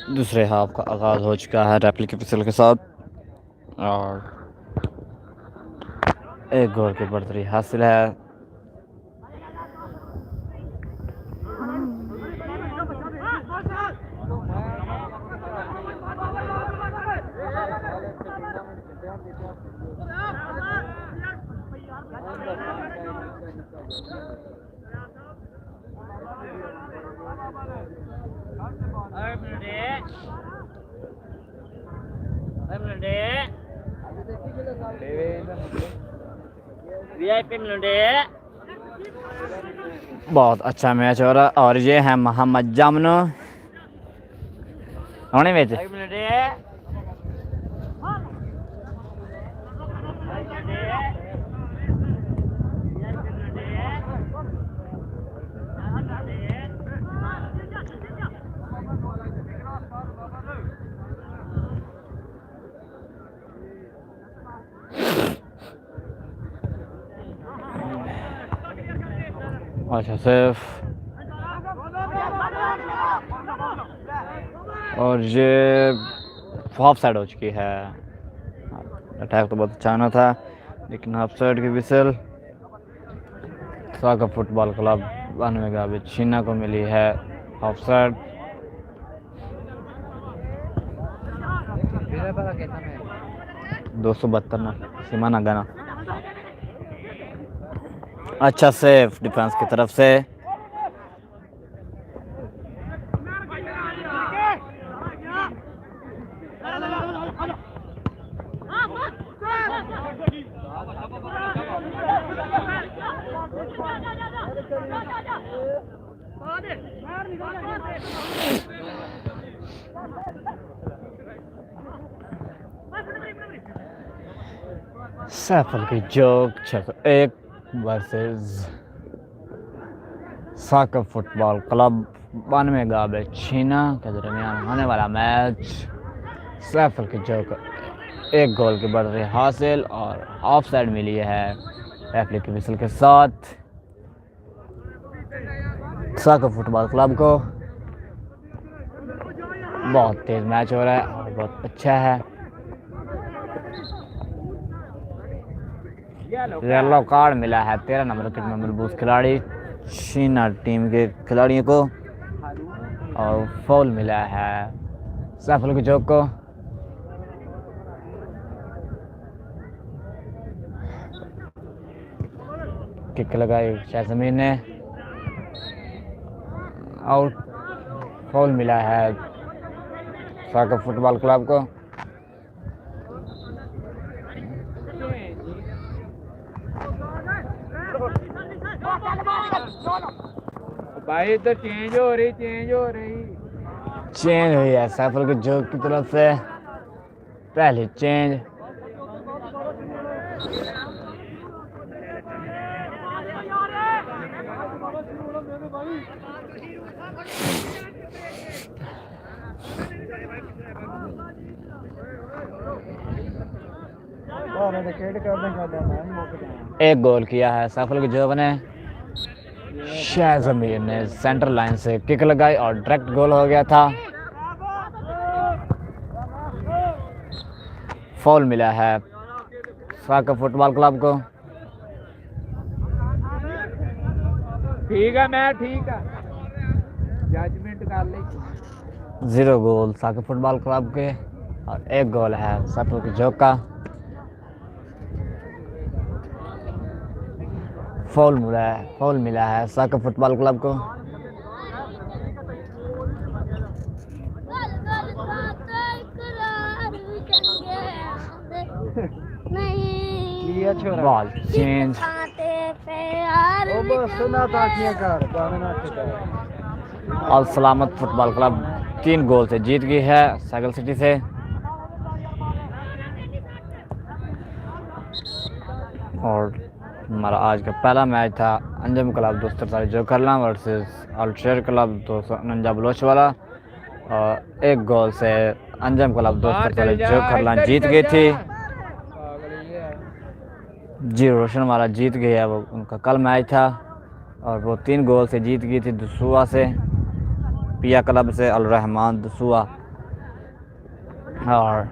दूसरे हाफ का आगाज़ हो चुका है रेफरी के फिसल के साथ और एक गोल की बढ़तरी हासिल है। बहुत अच्छा मैच हो रहा है और ये है मोहम्मद जामनो होने में अच्छा सिर्फ और ये हाफ साइड हो चुकी है। अटैक तो बहुत अच्छा आना था लेकिन हाफ साइड की विसल साका फुटबॉल क्लब 92 गाबे छीना को मिली है हाफ साइड। दो सौ 272 ना सीमाना गाना अच्छा सेफ डिफेंस की तरफ से। सैफल की जोक 601 वर्सेस साका फुटबॉल क्लब 92 गाबे छीना के दरमियान होने वाला मैच। सैफल की जोक एक गोल की बढ़तरी हासिल और ऑफ साइड मिली है रेफरी की विसल के साथ साका फुटबॉल क्लब को। बहुत तेज मैच हो रहा है और बहुत अच्छा है। येलो कार्ड मिला है 13 नंबर के मलबूस खिलाड़ी चीना टीम के खिलाड़ियों को और फाउल मिला है सैफुल की चौक को। किक लगाई शाहजमीन ने आउट। फाउल मिला है साका फुटबॉल क्लब को। भाई तो चेंज हो रही चेंज हुई है सैफुल की जोक की तरफ से पहली चेंज। एक गोल किया है सैफुल की जोक ने। शाहजमीन ने सेंटर लाइन से किक लगाई और डायरेक्ट गोल हो गया था। फाउल मिला है साका फुटबॉल क्लब को। ठीक है मैं ठीक है जजमेंट कर ली। 0 गोल साका फुटबॉल क्लब के और एक गोल है सैफुल की जोक का। फाउल मिला है साका फुटबॉल क्लब को। Ball change. और सलामत फुटबॉल क्लब 3 गोल से जीत गई है साइकिल सिटी से। और हमारा आज का पहला मैच था अंजम क्लब 243 जोकरला वर्सेस अल्ट्रेयर क्लब 249 बलोचवाला और एक गोल से अंजम क्लब 243 जोकरला जीत गई थी। जी रोशन वाला जीत गया, वो उनका कल मैच था और वो 3 गोल से जीत गई थी दसूआ से, पिया क्लब से अल रहमान दसूआ। और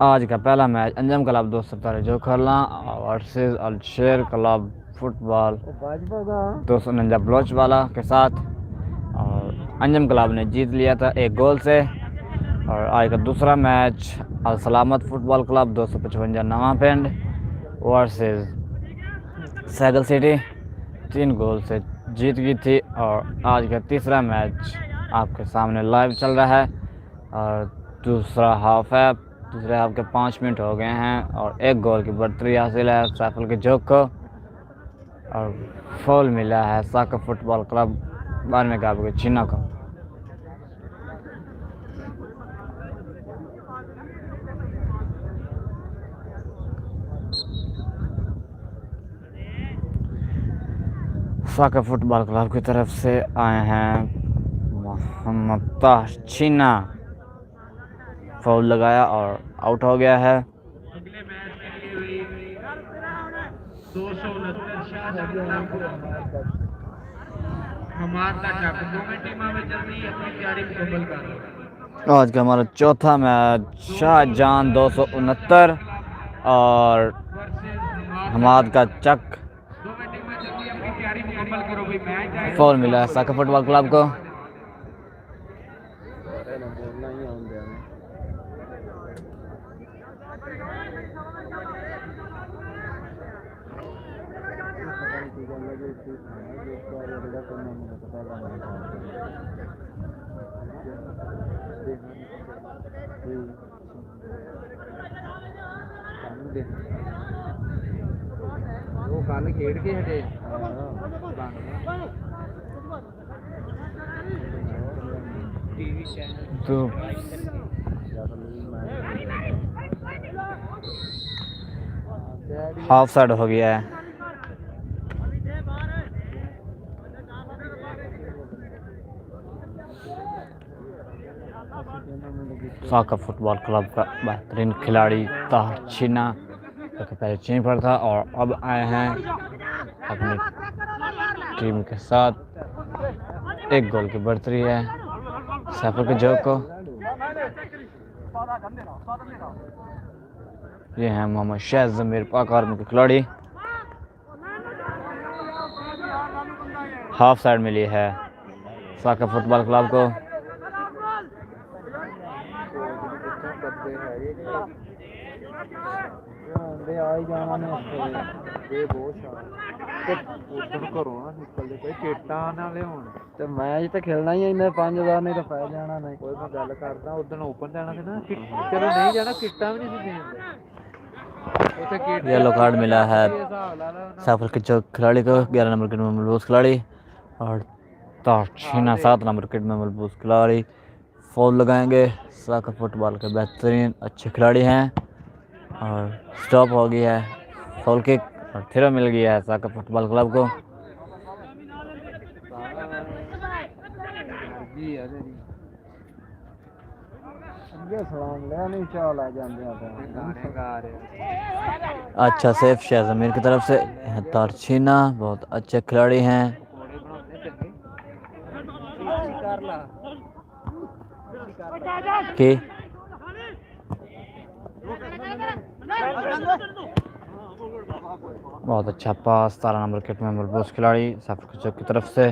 आज का पहला मैच अंजम क्लब दोस्त जो खरला वर्सेस अलशेर क्लब फुटबॉल 249 बलोच वाला के साथ, और अंजम क्लब ने जीत लिया था 1 गोल से। और आज का दूसरा मैच अल सलामत फुटबॉल क्लब 255 नवा पिंड वर्सेस सैगल सिटी 3 गोल से जीत गई थी। और आज का तीसरा मैच आपके सामने लाइव चल रहा है और दूसरा हाफ है। दूसरे हाफ के 5 मिनट हो गए हैं और 1 गोल की बढ़तरी हासिल है सैफुल के जोक को, और फॉल मिला है साका फुटबॉल क्लब 12वें काबू के चीना को। साका फुटबॉल क्लब की तरफ से आए हैं मोहम्मद ताह चीना, फाउल लगाया और आउट हो गया है। अगले मैच के लिए हुई 269 हमारा चक दोवें टीमां में जल्दी अपनी तैयारी मुकम्मल कर लो। आज का हमारा चौथा मैच शाहजहां 269 और हमाद का चक। दोवें टीमां जल्दी अपनी तैयारी मुकम्मल करो भाई, मैच फाउल मिला है साका फुटबॉल क्लब को। वो कल खेड के हटे टीवी चैनल तो हाफ साइड हो गया है। साका फुटबॉल क्लब का बेहतरीन खिलाड़ी ताह चीना जो कि पहले चीन पर था और अब आए हैं अपनी टीम के साथ। 1 गोल की बढ़तरी है सैफुल के जोक को। ये हैं मोहम्मद शहज जमीर पाक आर्मी के खिलाड़ी। हाफ साइड मिली है साका फुटबॉल क्लब को। ਤੇ ਮੈਚ ਤਾਂ ਖੇਲਣਾ ਹੀ ਇੰਨੇ 5000 ਨਹੀਂ ਤਾਂ ਪੈ ਜਾਣਾ ਨਹੀਂ। ਕੋਈ ਮੈਂ ਗੱਲ ਕਰਦਾ ਉਦੋਂ ਓਪਨ ਜਾਣਾ ਸੀ ਨਾ, ਚਲੋ ਨਹੀਂ ਜਾਣਾ, ਕਿੱਟਾਂ भी नहीं ਸੀ देंਦੇ ਉੱਥੇ ਕਿੱਟ। येलो कार्ड मिला है सैफुल के जो खिलाड़ी को 11 नंबर किट में मलबूस खिलाड़ी, और ताशीना 7 नंबर किट में मलबूस खिलाड़ी फॉल लगाएंगे। साका फुटबॉल के बेहतरीन अच्छे खिलाड़ी हैं और स्टॉप हो गई है फॉल किक और थ्रो मिल गया है साका फुटबॉल क्लब को। अच्छा सेफ शाह जमीर की तरफ से तारछीना बहुत अच्छे खिलाड़ी हैं। कि बहुत अच्छा पास 17 नंबर किट में मलबूस खिलाड़ी सैफुल चौक की तरफ से।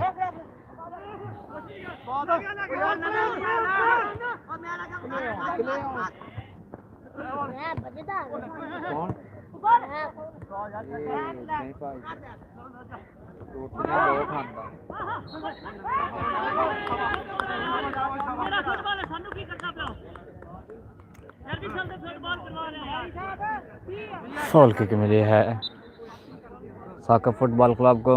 फॉल किक मिली है साका फुटबॉल क्लब को।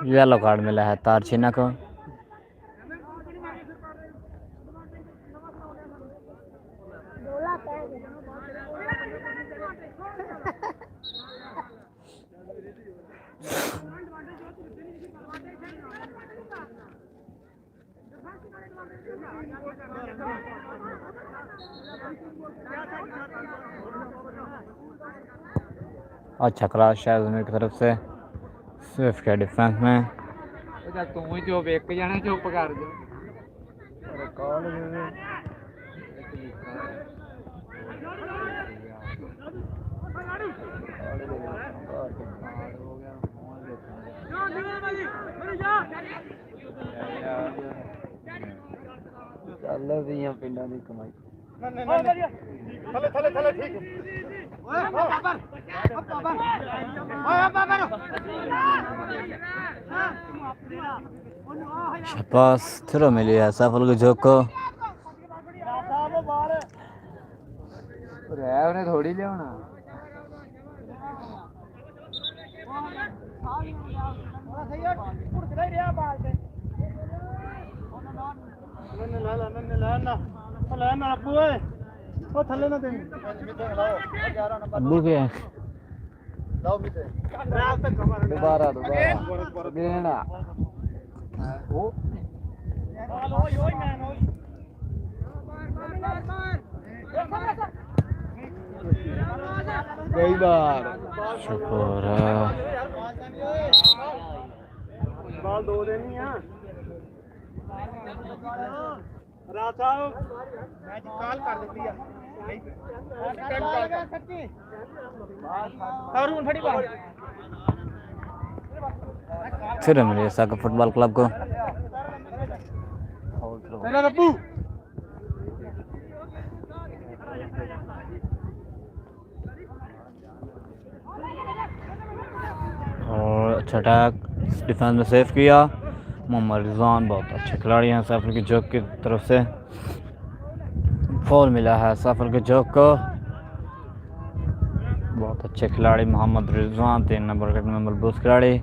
येलो कार्ड मिला है तारछीना को। अच्छा क्रॉस शायद की तरफ से स्विफ्ट के डिफेंस में। ਉਹਦਾ ਤੂੰ ਹੀ ਚੁੱਪ ਇੱਕ ਜਣਾ ਚੁੱਪ ਕਰ ਜਾ ਕਾਲ ਦੇ ਚੱਲ ਰਹੀਆਂ ਪਿੰਡਾਂ ਦੀ ਕਮਾਈ ਥੱਲੇ ਥੱਲੇ ਥੱਲੇ ਠੀਕ ਓਏ ਬਾਬਰ ਓਏ ਬਾਬਰ शाबाश थ्रो मिली है सफल को जोको। ਰਹਿ ਉਹਨੇ ਥੋੜੀ ਲਿਆਉਣਾ अब्बू के ਦੁਬਾਰਾ ਦੇਣਾ ਉਹ ਗਈ ਬਾਰ शुक्र ਬਾਲ ਦੋ ਦੇਣੀ ਆ ਰਾਤ ਸਾਹਿਬ ਮੈਚ ਕਾਲ ਕਰ ਦਿੱਤੀ ਆ ਹੁਣ ਫੜੀ ਬਾਲ थ्रो मिली है साका फुटबॉल क्लब को। तेरा रब्बू और अच्छा अटैक डिफेंस में सेव किया मोहम्मद रिजवान। बहुत अच्छे खिलाड़ी हैं सफल की जोक की तरफ से। फॉल मिला है सफल के जोक को। बहुत अच्छे खिलाड़ी मोहम्मद रिजवान 3 नंबर के मलबूस खिलाड़ी।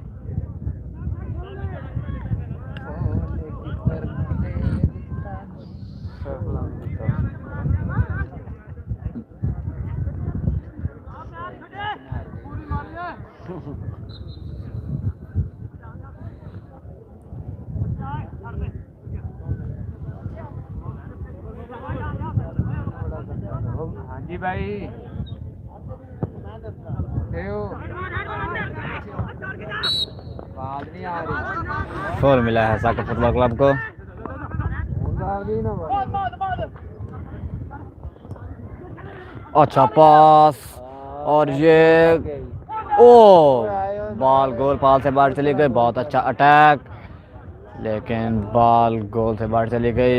हाँ जी भाई बात नहीं आ रही फॉल मिला है साका फुटबॉल क्लब को। अच्छा पास और ये ओ बॉल गोल पाल से बाहर चली गई। बहुत अच्छा अटैक लेकिन बॉल गोल से बाहर चली गई।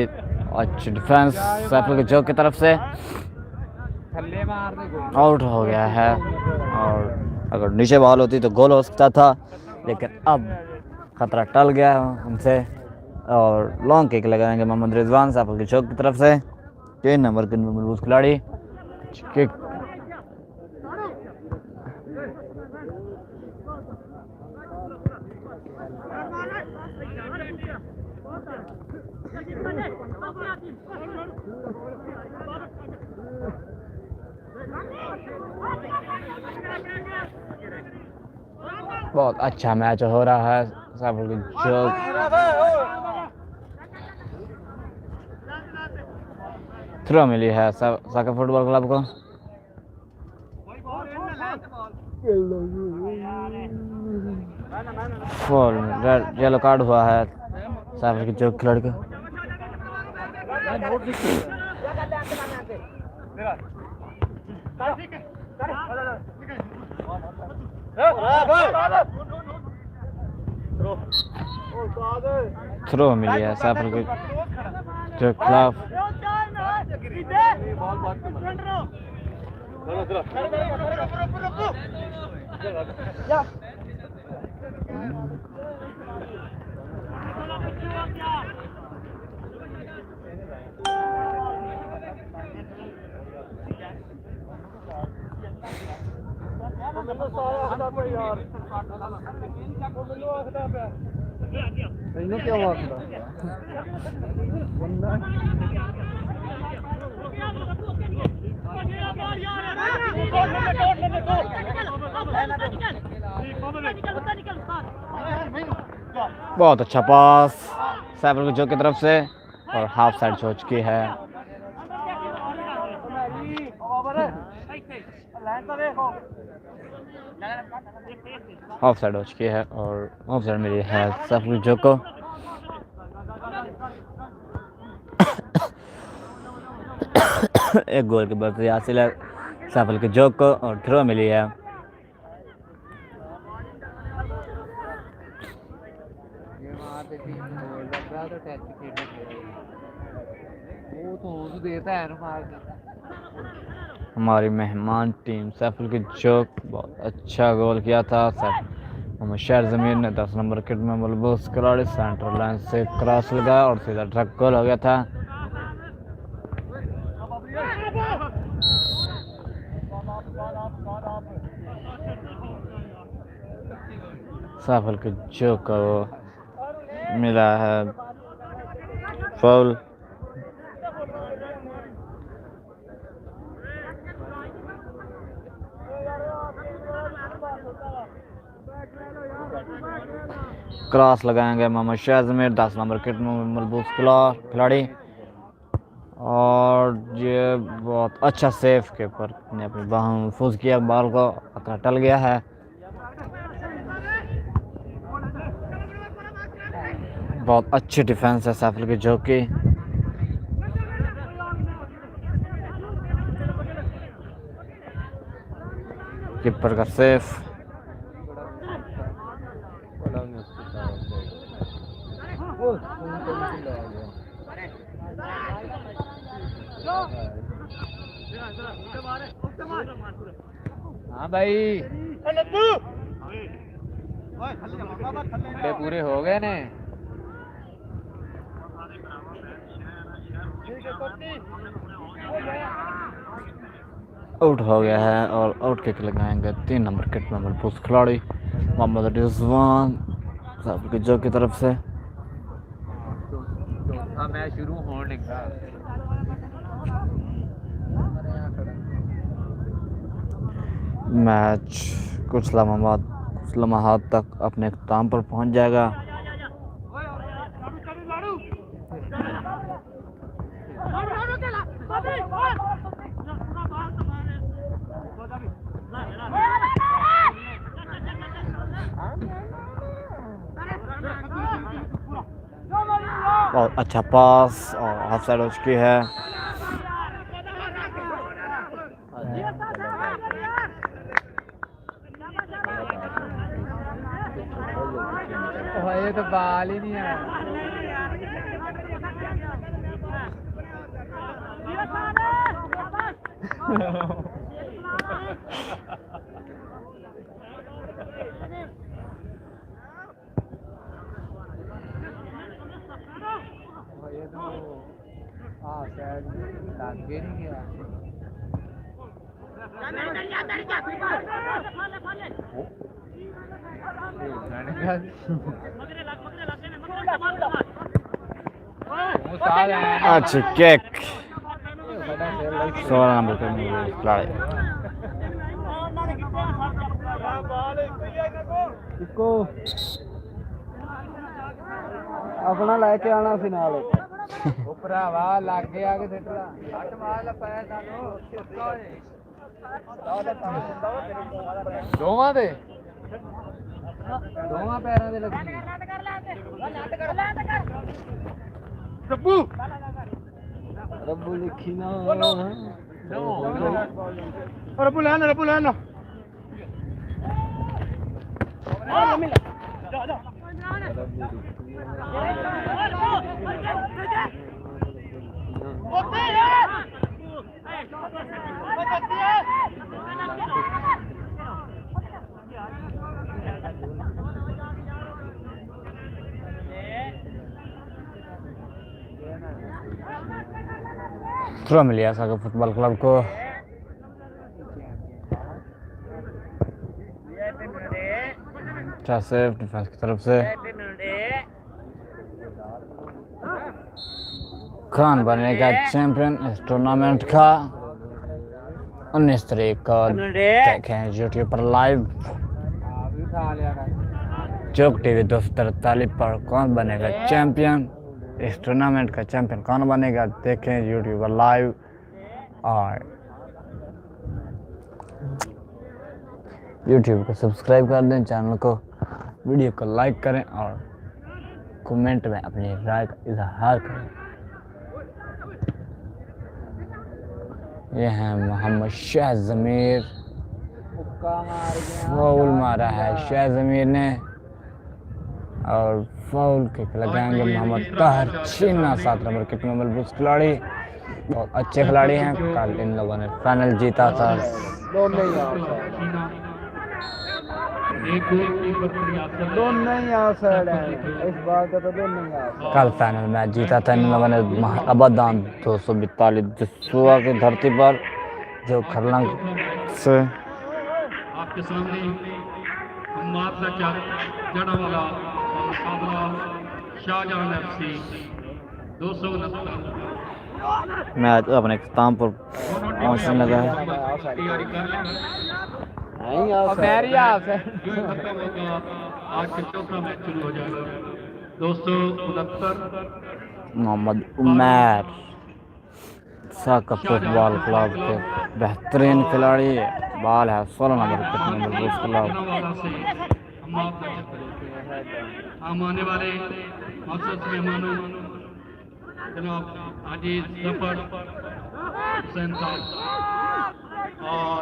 अच्छी डिफेंस सैफुल के जोक की तरफ से। थल्ले मार दे गोल आउट हो गया है और अगर नीचे बॉल होती तो गोल हो सकता था लेकिन अब खतरा टल गया हमसे और लॉन्ग किक लगाएंगे मोहम्मद रिजवान सैफुल के जोक की तरफ से। 3 नंबर के मलबूस खिलाड़ी किक बहुत अच्छा मैच हो रहा है सैफुल के जोक। थ्रो मिली है साका फुटबॉल क्लब को। फॉल रेड येलो कार्ड हुआ है सैफुल के जोक खिलाड़ी को। थ्रो मिली है सैफुल के जोक खिलाफ। ਇਹਨੂੰ ਕਿਉਂ ਆਖਦਾ ਬੰਦਾ बहुत अच्छा पास सैफुल जो की तरफ से और हाफ साइड हो चुकी है। हाफ साइड हो चुकी है और हाफ साइड मिली है सैफुल जो को। एक गोल के बर्तरी हासिल है सैफुल के जोक को और थ्रो मिली है। हमारी मेहमान टीम सैफुल के जोक बहुत अच्छा गोल किया था। मोहम्मद शहर ज़मीर ने 10 नंबर किट में मलबूस खिलाड़ी सेंटर लाइन से क्रॉस लगाया और सीधा ट्रक गोल हो गया था। सैफुल के जोक को मिला है फाउल। क्रॉस लगाएंगे मोहम्मद शाहजमीर 10 नंबर किट में मलबूस खिलाड़ी और ये बहुत अच्छा सेफ कीपर ने अपनी बाह महफूज किया, बॉल को पता टल गया है। बहुत अच्छी डिफेंस है सैफुल की जो की कीपर का सेफ। हाँ भाई पूरे हो गए ने। आउट हो गया है और आउट किक लगाएंगे 3 नंबर किट में मलबूस खिलाड़ी मोहम्मद रिजवान सैफुल की जो की तरफ से। मैच शुरू होने लगा। मैच कुछ लम्हात तक अपने इख्तिताम पर पहुंच जाएगा। बहुत अच्छा पास और हाफ साइड हो चुकी है। ये तो बाल ही नहीं है। ये तो शायद आगे नहीं गया। अच्छी किक 16 नंबर के खिलाड़ी अपना लेके आना सी नाल भरावा लागे आके सिटला हट मार ला पैर सानू दोवां दे दोवां पैरां दे लगी रब्बू रब्बू लिखी ना रब्बू लेना थ्रो मिलिया सागर फुटबॉल क्लब को। अच्छा सेफ डिफेंस की तरफ से खान बनेगा चैंपियन इस टूर्नामेंट का। 19 तारीख को देखें यूट्यूब पर लाइव भी खा लिया कर। चौक टीवी 243 पर कौन बनेगा चैंपियन, इस टूर्नामेंट का चैंपियन कौन बनेगा देखें यूट्यूब पर लाइव। और यूट्यूब को सब्सक्राइब कर दें, चैनल को, वीडियो को लाइक करें और कमेंट में अपनी राय का इजहार करें। ये है मोहम्मद शाह ज़मीर, फाउल मारा है शाह ज़मीर ने और फाउल किक लगाएंगे मोहम्मद ताहिर छीना। 7 नंबर किक में मलबूस खिलाड़ी, बहुत अच्छे खिलाड़ी हैं। कल इन लोगों ने फाइनल जीता था। दोनों ही आउटसाइड हैं इस बार का, तो दोनों ही आउटसाइड। कल फाइनल मैच जीता था इन लोगों ने अबादान 242 जसुआ की धरती पर, जो खरलंग से आपके सामने जड़ावाला मुकाबला शाहजहां FC 269 मैच अपने इख्तिताम पर पहुंचने लगा है। तैयारी कर लें। नहीं आउटसाइड। यूं ही खत्म होगा, आज का चौथा मैच शुरू हो जाएगा। 269 मोहम्मद उमर साका फुटबॉल क्लब के बेहतरीन खिलाड़ी, बाल है 16 नंबर किक में मलबूस खिलाड़ी। हम आपका हम आने वाले मकसद मेहमानों जनाब अजीज जफर हुसैन साहब और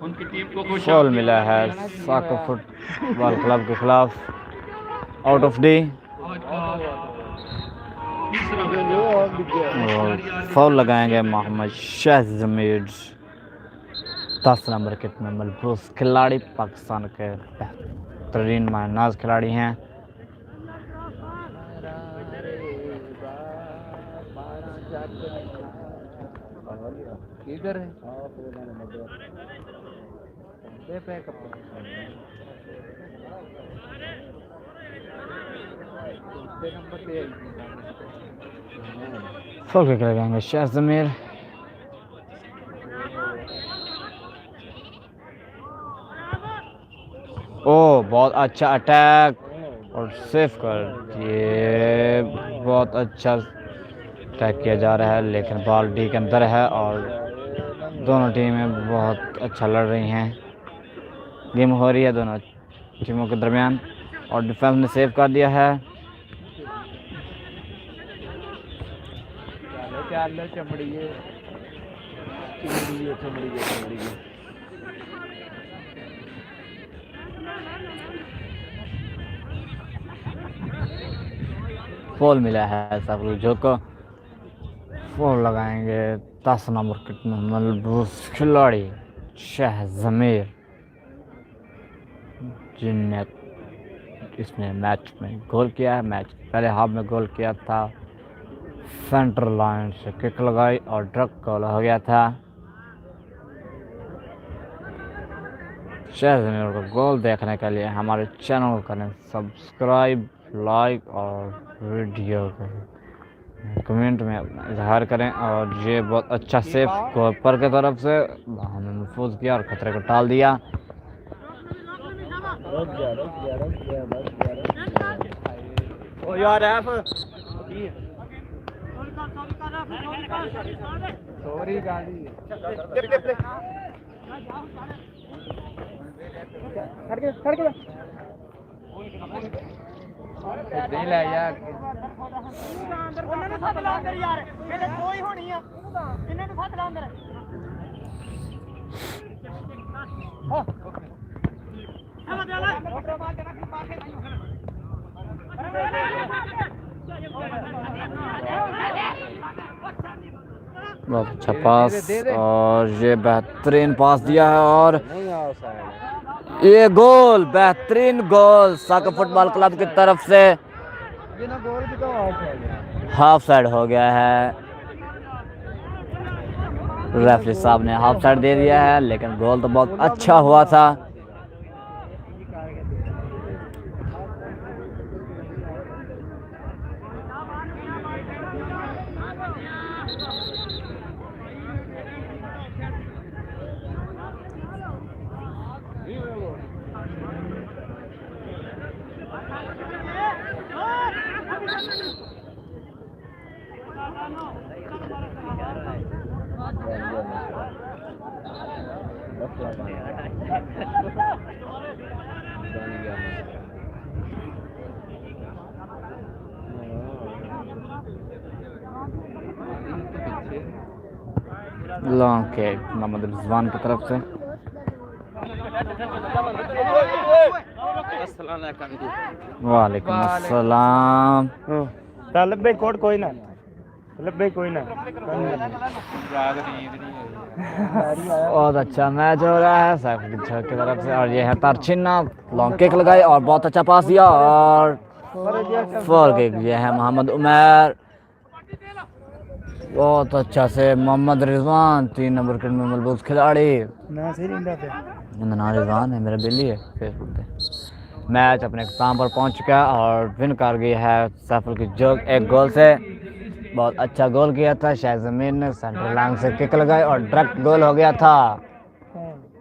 उनकी टीम को खुश फॉल मिला है साका फुटबॉल क्लब के खिलाफ, आउट ऑफ डी। आज का तीसरा और फॉल लगाएंगे मोहम्मद शाह ज़मीर, 10 नंबर किक में मलबूस खिलाड़ी, पाकिस्तान के बेहतरीन मायनाज खिलाड़ी हैं। किधर है? दे पे नंबर पे फॉल किक लगाएंगे शाह ज़मीर। ओ बहुत अच्छा अटैक और सेव कर दिए, बहुत अच्छा अटैक किया जा रहा है, लेकिन बॉल डी के अंदर है और दोनों टीमें बहुत अच्छा लड़ रही हैं। गेम हो रही है दोनों टीमों के दरमियान और डिफेंस ने सेव कर दिया है। चलो चमड़िए चमड़िए। फॉल मिला है सब जो को फॉल लगाएंगे 10 नंबर किक में मलबूस खिलाड़ी शाह ज़मीर, जिनने इसने मैच में गोल किया है। मैच पहले हाफ में गोल किया था, सेंटर लाइन से किक लगाई और डायरेक्ट गोल हो गया था। शाह ज़मीर का गोल देखने के लिए हमारे चैनल को करें सब्सक्राइब, लाइक और वीडियो को कमेंट में इजहार करें। और ये बहुत अच्छा सेफ गोलकीपर की तरफ से हमने महफूज किया और खतरे को टाल दिया। ओ यार एफ सॉरी गाड़ी खड़ के नहीं ले यार ਉਹਨਾਂ ਨੂੰ ਸੱਤ ਲਾ ਅੰਦਰ ਯਾਰ, ਇਹਦੇ ਦੋ ਹੀ ਹੋਣੀ ਆ, ਇਹਨਾਂ ਨੂੰ ਸੱਤ ਲਾ ਅੰਦਰ। ਹਾਂ ਇਹ ਬਦਲਾ ਮੋਟਰ ਮਾਰ ਕੇ ਰੱਖ ਪਾ ਕੇ ਨਹੀਂ ਹੋਣਾ। बहुत अच्छा पास और ये बेहतरीन पास दिया है और ये गोल, बेहतरीन गोल साका फुटबॉल क्लब की तरफ से। हाफ साइड हो गया है, रेफरी साहब ने हाफ साइड दे दिया है, लेकिन गोल तो बहुत अच्छा हुआ था। लॉन्ग किक मोहम्मद रिजवान की तरफ से। वालेकुम अस्सलाम। लब्बे कोड कोई ना, लब्बे कोई ना। बहुत अच्छा मैच हो रहा है सैफ की तरफ से, और ये है तारछिन्ना, लॉन्ग किक लगाई और बहुत अच्छा पास दिया और फोर किक। ये है मोहम्मद उमर, बहुत अच्छा से मोहम्मद रिजवान 3 नंबर के में मलबूस खिलाड़ी। ना सही रिंदा पे ना रिजवान है, मेरा बिल्ली है फेसबुक पे। मैच अपने इख्तिताम पर पहुंच चुका है और विन कर गई है सैफुल की जोग 1 गोल से। बहुत अच्छा गोल किया था शायद जमीन ने, सेंटर लाइन से किक लगाई और डायरेक्ट गोल हो गया था।